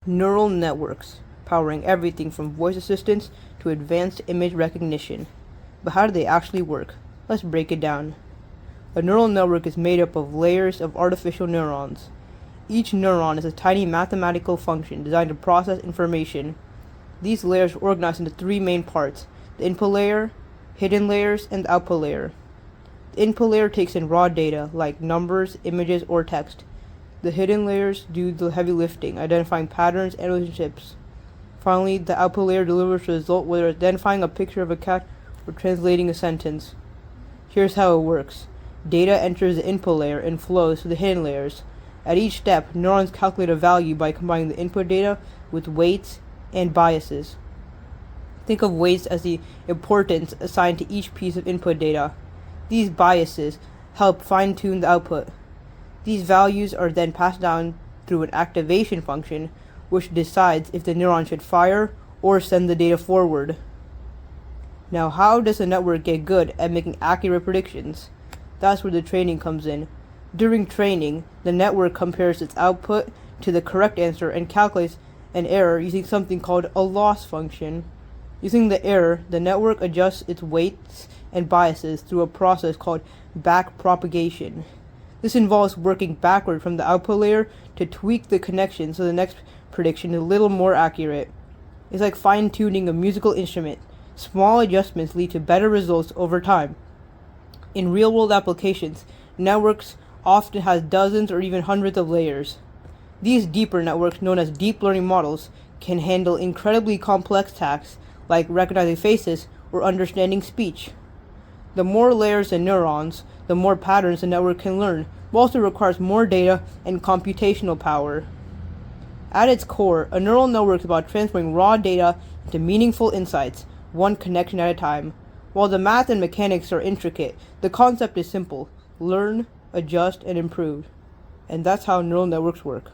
Neural networks, powering everything from voice assistants to advanced image recognition. But how do they actually work? Let's break it down. A neural network is made up of layers of artificial neurons. Each neuron is a tiny mathematical function designed to process information. These layers are organized into three main parts: the input layer, hidden layers, and the output layer. The input layer takes in raw data like numbers, images, or text. The hidden layers do the heavy lifting, identifying patterns and relationships. Finally, the output layer delivers a result, whether identifying a picture of a cat or translating a sentence. Here's how it works. Data enters the input layer and flows to the hidden layers. At each step, neurons calculate a value by combining the input data with weights and biases. Think of weights as the importance assigned to each piece of input data. These biases help fine-tune the output. These values are then passed down through an activation function, which decides if the neuron should fire or send the data forward. Now, how does the network get good at making accurate predictions? That's where the training comes in. During training, the network compares its output to the correct answer and calculates an error using something called a loss function. Using the error, the network adjusts its weights and biases through a process called backpropagation. This involves working backward from the output layer to tweak the connection so the next prediction is a little more accurate. It's like fine-tuning a musical instrument. Small adjustments lead to better results over time. In real-world applications, networks often has dozens or even hundreds of layers. These deeper networks, known as deep learning models, can handle incredibly complex tasks like recognizing faces or understanding speech. The more layers and neurons, the more patterns the network can learn, but also requires more data and computational power. At its core, a neural network is about transferring raw data into meaningful insights, one connection at a time. While the math and mechanics are intricate, the concept is simple: learn, adjust, and improve. And that's how neural networks work.